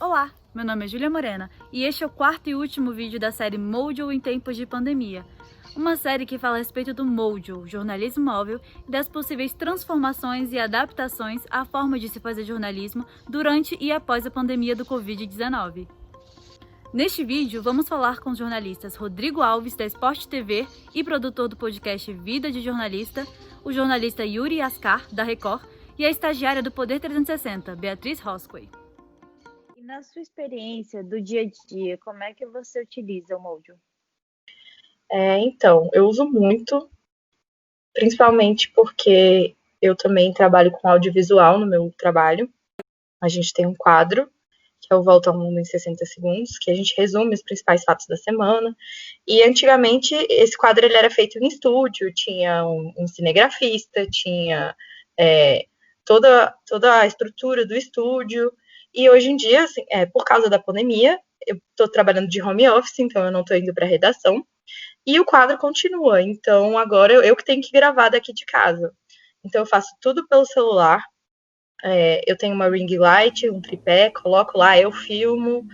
Olá, meu nome é Júlia Morena e este é o quarto e último vídeo da série Mojo em Tempos de Pandemia. Uma série que fala a respeito do Mojo, jornalismo móvel, e das possíveis transformações e adaptações à forma de se fazer jornalismo durante e após a pandemia do Covid-19. Neste vídeo, vamos falar com os jornalistas Rodrigo Alves, da Sport TV e produtor do podcast Vida de Jornalista, o jornalista Yuri Ascar, da Record, e a estagiária do Poder 360, Beatriz Roscoe. E na sua experiência do dia a dia, como é que você utiliza o Mojo? Então, eu uso muito, principalmente porque eu também trabalho com audiovisual no meu trabalho. A gente tem um quadro, que é o Volta ao Mundo em 60 Segundos, que a gente resume os principais fatos da semana. E antigamente esse quadro ele era feito em estúdio, tinha um cinegrafista, tinha toda a estrutura do estúdio. E hoje em dia, assim, por causa da pandemia, eu estou trabalhando de home office, então eu não estou indo para a redação. E o quadro continua, então agora eu que tenho que gravar daqui de casa. Então eu faço tudo pelo celular. Eu tenho uma ring light, um tripé, coloco lá, eu filmo,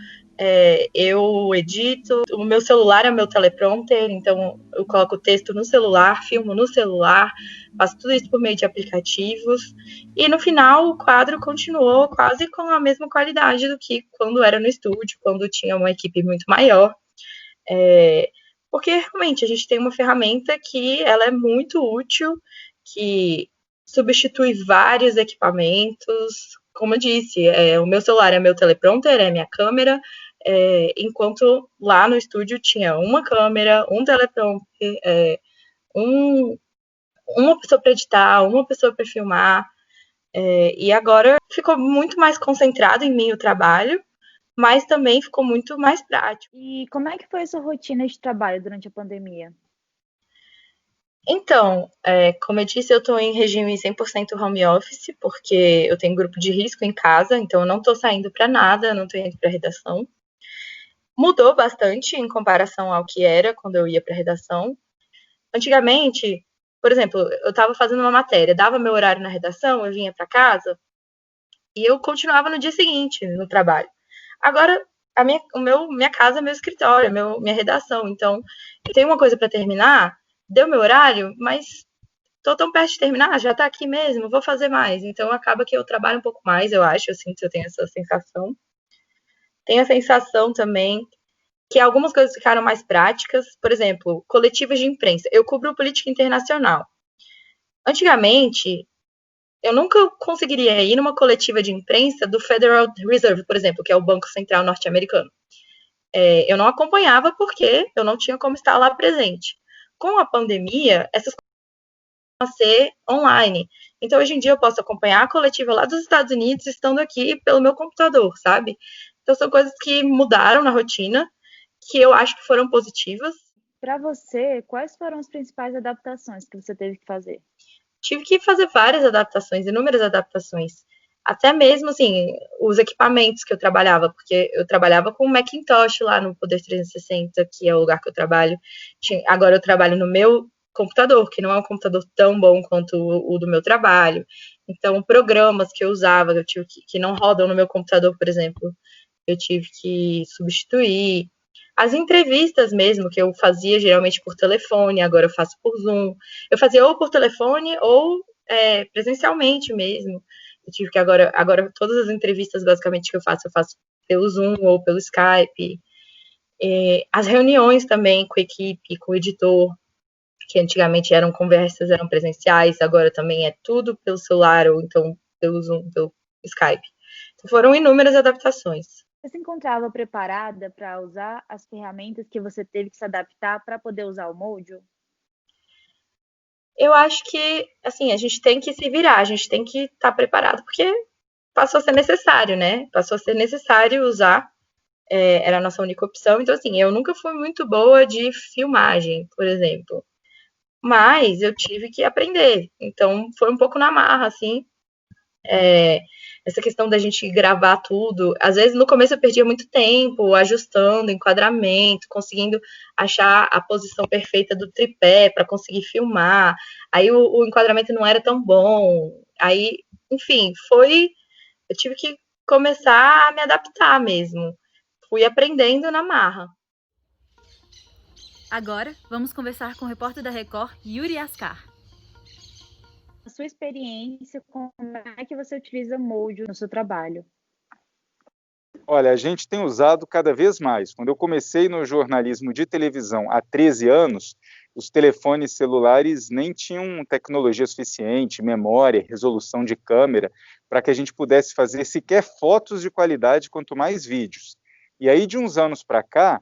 eu edito. O meu celular é o meu teleprompter, então eu coloco o texto no celular, filmo no celular, faço tudo isso por meio de aplicativos. E no final o quadro continuou quase com a mesma qualidade do que quando era no estúdio, quando tinha uma equipe muito maior. Porque realmente a gente tem uma ferramenta que ela é muito útil, que substitui vários equipamentos. Como eu disse, o meu celular é meu teleprompter, é minha câmera, enquanto lá no estúdio tinha uma câmera, um teleprompter, uma pessoa para editar, uma pessoa para filmar, e agora ficou muito mais concentrado em mim o trabalho, mas também ficou muito mais prático. E como é que foi a sua rotina de trabalho durante a pandemia? Então, como eu disse, eu estou em regime 100% home office, porque eu tenho grupo de risco em casa, então eu não estou saindo para nada, não estou indo para redação. Mudou bastante em comparação ao que era quando eu ia para redação. Antigamente, por exemplo, eu estava fazendo uma matéria, dava meu horário na redação, eu vinha para casa e eu continuava no dia seguinte no trabalho. Agora, minha casa é meu escritório, minha redação, então eu tenho uma coisa para terminar, deu meu horário, mas tô tão perto de terminar, já tá aqui mesmo, vou fazer mais. Então acaba que eu trabalho um pouco mais, eu acho, assim, que eu tenho essa sensação. Tenho a sensação também que algumas coisas ficaram mais práticas, por exemplo, coletivas de imprensa. Eu cubro política internacional. Antigamente, eu nunca conseguiria ir numa coletiva de imprensa do Federal Reserve, por exemplo, que é o Banco Central norte-americano. Eu não acompanhava porque eu não tinha como estar lá presente. Com a pandemia, essas a ser online. Então, hoje em dia, eu posso acompanhar a coletiva lá dos Estados Unidos estando aqui pelo meu computador, sabe? Então, são coisas que mudaram na rotina, que eu acho que foram positivas. Para você, quais foram as principais adaptações que você teve que fazer? Tive que fazer várias adaptações, inúmeras adaptações. Até mesmo, assim, os equipamentos que eu trabalhava, porque eu trabalhava com o Macintosh lá no Poder 360, que é o lugar que eu trabalho. Agora eu trabalho no meu computador, que não é um computador tão bom quanto o do meu trabalho. Então, programas que eu usava, eu tive que não rodam no meu computador, por exemplo, eu tive que substituir. As entrevistas mesmo, que eu fazia geralmente por telefone, agora eu faço por Zoom. Eu fazia ou por telefone ou presencialmente mesmo. Eu tive que agora todas as entrevistas basicamente que eu faço pelo Zoom ou pelo Skype. As reuniões também com a equipe, com o editor, que antigamente eram conversas, eram presenciais, agora também é tudo pelo celular ou então pelo Zoom, pelo Skype. Então foram inúmeras adaptações. Você se encontrava preparada para usar as ferramentas que você teve que se adaptar para poder usar o Mojo? Eu acho que, assim, a gente tem que se virar, a gente tem que estar preparado, porque passou a ser necessário, né? Passou a ser necessário usar, era a nossa única opção. Então, assim, eu nunca fui muito boa de filmagem, por exemplo, mas eu tive que aprender. Então, foi um pouco na marra, assim, essa questão da gente gravar tudo. Às vezes, no começo, eu perdia muito tempo ajustando enquadramento, conseguindo achar a posição perfeita do tripé para conseguir filmar. Aí o enquadramento não era tão bom. Aí, enfim, eu tive que começar a me adaptar mesmo. Fui aprendendo na marra. Agora, vamos conversar com o repórter da Record, Yuri Ascar. A sua experiência, como é que você utiliza Mojo no seu trabalho? Olha, a gente tem usado cada vez mais. Quando eu comecei no jornalismo de televisão há 13 anos, os telefones celulares nem tinham tecnologia suficiente, memória, resolução de câmera, para que a gente pudesse fazer sequer fotos de qualidade, quanto mais vídeos. E aí, de uns anos para cá,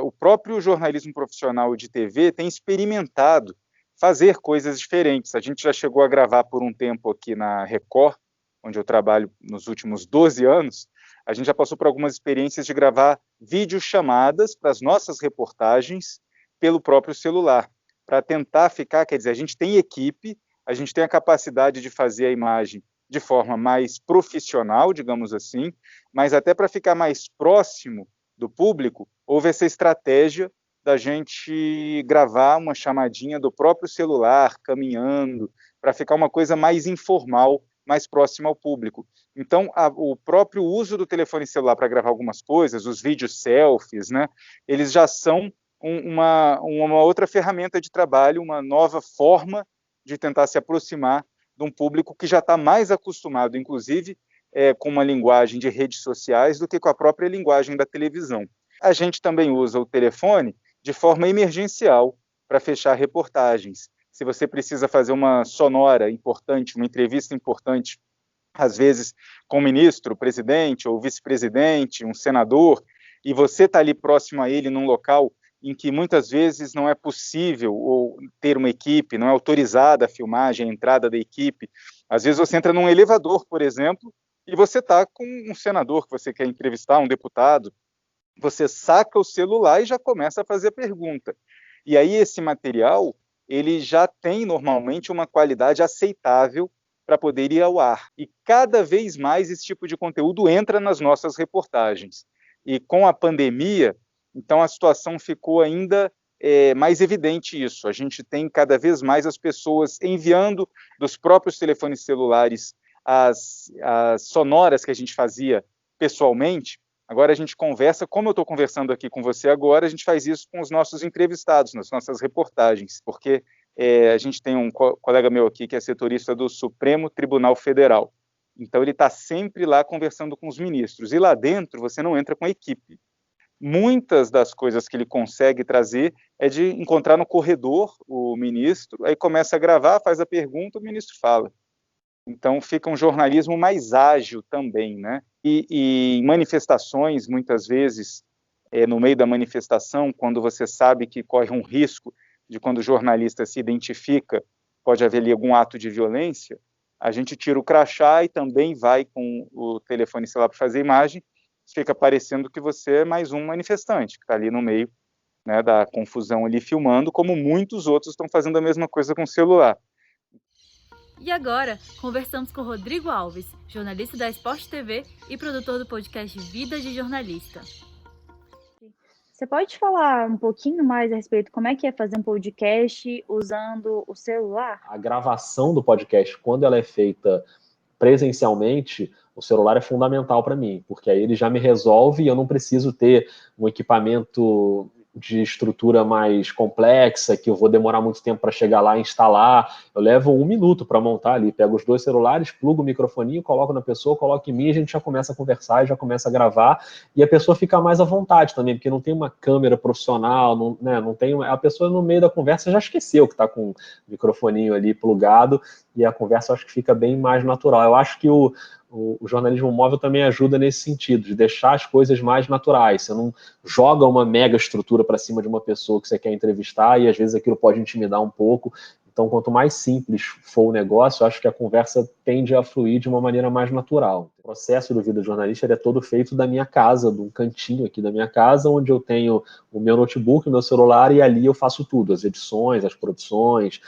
o próprio jornalismo profissional de TV tem experimentado fazer coisas diferentes. A gente já chegou a gravar por um tempo aqui na Record, onde eu trabalho nos últimos 12 anos, a gente já passou por algumas experiências de gravar videochamadas para as nossas reportagens pelo próprio celular, para tentar ficar, quer dizer, a gente tem equipe, a gente tem a capacidade de fazer a imagem de forma mais profissional, digamos assim, mas até para ficar mais próximo do público, houve essa estratégia da gente gravar uma chamadinha do próprio celular, caminhando, para ficar uma coisa mais informal, mais próxima ao público. Então, o próprio uso do telefone celular para gravar algumas coisas, os vídeos selfies, né, eles já são uma outra ferramenta de trabalho, uma nova forma de tentar se aproximar de um público que já está mais acostumado, inclusive, com uma linguagem de redes sociais do que com a própria linguagem da televisão. A gente também usa o telefone de forma emergencial para fechar reportagens. Se você precisa fazer uma sonora importante, uma entrevista importante, às vezes com o ministro, o presidente ou o vice-presidente, um senador, e você está ali próximo a ele num local em que muitas vezes não é possível ou ter uma equipe, não é autorizada a filmagem, a entrada da equipe. Às vezes você entra num elevador, por exemplo, e você está com um senador que você quer entrevistar, um deputado, você saca o celular e já começa a fazer a pergunta. E aí esse material, ele já tem normalmente uma qualidade aceitável para poder ir ao ar. E cada vez mais esse tipo de conteúdo entra nas nossas reportagens. E com a pandemia, então a situação ficou ainda mais evidente isso. A gente tem cada vez mais as pessoas enviando dos próprios telefones celulares as sonoras que a gente fazia pessoalmente. Agora a gente conversa, como eu estou conversando aqui com você agora, a gente faz isso com os nossos entrevistados, nas nossas reportagens, porque a gente tem um colega meu aqui que é setorista do Supremo Tribunal Federal. Então ele está sempre lá conversando com os ministros, e lá dentro você não entra com a equipe. Muitas das coisas que ele consegue trazer é de encontrar no corredor o ministro, aí começa a gravar, faz a pergunta, o ministro fala. Então fica um jornalismo mais ágil também, né? E em manifestações, muitas vezes, no meio da manifestação, quando você sabe que corre um risco de quando o jornalista se identifica, pode haver ali algum ato de violência, a gente tira o crachá e também vai com o telefone celular para fazer imagem, fica parecendo que você é mais um manifestante, que está ali no meio, né, da confusão ali filmando, como muitos outros estão fazendo a mesma coisa com o celular. E agora, conversamos com Rodrigo Alves, jornalista da Sport TV e produtor do podcast Vida de Jornalista. Você pode falar um pouquinho mais a respeito de como é que é fazer um podcast usando o celular? A gravação do podcast, quando ela é feita presencialmente, o celular é fundamental para mim, porque aí ele já me resolve e eu não preciso ter um equipamento de estrutura mais complexa, que eu vou demorar muito tempo para chegar lá e instalar. Eu levo 1 minuto para montar ali, pego os 2 celulares, plugo o microfoninho, coloco na pessoa, coloco em mim, a gente já começa a conversar e já começa a gravar, e a pessoa fica mais à vontade também, porque não tem uma câmera profissional, não tem, a pessoa no meio da conversa já esqueceu que está com o microfoninho ali plugado, e a conversa eu acho que fica bem mais natural. Eu acho que o jornalismo móvel também ajuda nesse sentido, de deixar as coisas mais naturais. Você não joga uma mega estrutura para cima de uma pessoa que você quer entrevistar e às vezes aquilo pode intimidar um pouco. Então, quanto mais simples for o negócio, eu acho que a conversa tende a fluir de uma maneira mais natural. O processo do Vida de Jornalista é todo feito da minha casa, de um cantinho aqui da minha casa, onde eu tenho o meu notebook, o meu celular, e ali eu faço tudo, as edições, as produções,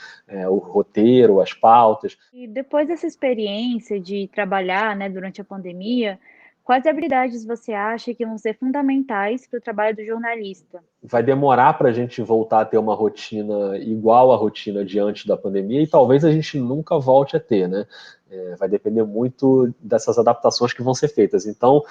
o roteiro, as pautas. E depois dessa experiência de trabalhar, né, durante a pandemia, quais habilidades você acha que vão ser fundamentais para o trabalho do jornalista? Vai demorar para a gente voltar a ter uma rotina igual à rotina de antes da pandemia, e talvez a gente nunca volte a ter, né? Vai depender muito dessas adaptações que vão ser feitas. Então,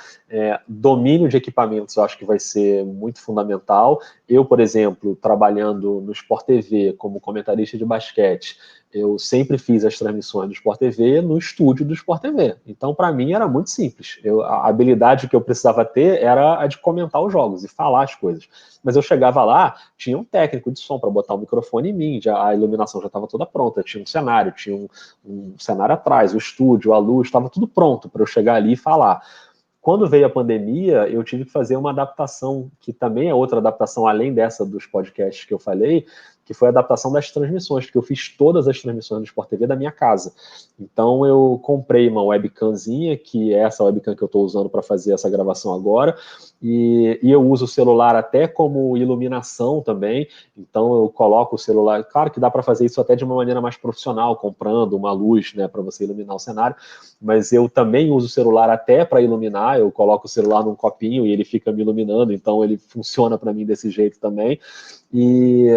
domínio de equipamentos eu acho que vai ser muito fundamental. Eu, por exemplo, trabalhando no Sport TV como comentarista de basquete, eu sempre fiz as transmissões do Sport TV no estúdio do Sport TV. Então, para mim, era muito simples. A habilidade que eu precisava ter era a de comentar os jogos e falar as coisas. Mas eu chegava lá, tinha um técnico de som para botar o microfone em mim, a iluminação já estava toda pronta, tinha um cenário, tinha um cenário atrás, o estúdio, a luz, estava tudo pronto para eu chegar ali e falar. Quando veio a pandemia, eu tive que fazer uma adaptação, que também é outra adaptação, além dessa dos podcasts que eu falei, que foi a adaptação das transmissões, porque eu fiz todas as transmissões do Sport TV da minha casa. Então eu comprei uma webcamzinha, que é essa webcam que eu estou usando para fazer essa gravação agora, e eu uso o celular até como iluminação também, então eu coloco o celular, claro que dá para fazer isso até de uma maneira mais profissional, comprando uma luz, né, para você iluminar o cenário, mas eu também uso o celular até para iluminar, eu coloco o celular num copinho e ele fica me iluminando, então ele funciona para mim desse jeito também, e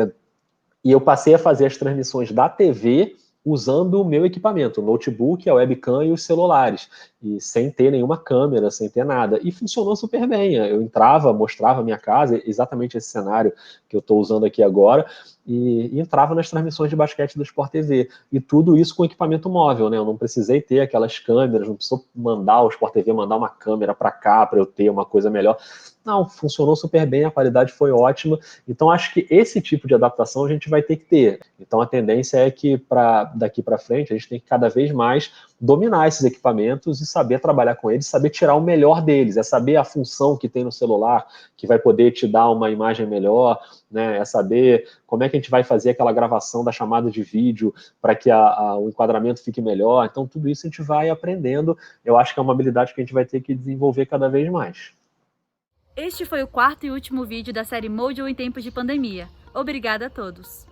eu passei a fazer as transmissões da TV usando o meu equipamento, o notebook, a webcam e os celulares, e sem ter nenhuma câmera, sem ter nada. E funcionou super bem. Eu entrava, mostrava a minha casa, exatamente esse cenário que eu estou usando aqui agora, e entrava nas transmissões de basquete do Sport TV. E tudo isso com equipamento móvel, né? Eu não precisei ter aquelas câmeras, não precisou mandar o Sport TV mandar uma câmera para cá para eu ter uma coisa melhor. Não, funcionou super bem, a qualidade foi ótima. Então, acho que esse tipo de adaptação a gente vai ter que ter. Então, a tendência é que, daqui para frente, a gente tem que cada vez mais dominar esses equipamentos e saber trabalhar com eles, saber tirar o melhor deles, é saber a função que tem no celular, que vai poder te dar uma imagem melhor, né? É saber como é que a gente vai fazer aquela gravação da chamada de vídeo para que o enquadramento fique melhor. Então, tudo isso a gente vai aprendendo. Eu acho que é uma habilidade que a gente vai ter que desenvolver cada vez mais. Este foi o quarto e último vídeo da série Mojo em tempos de pandemia. Obrigada a todos!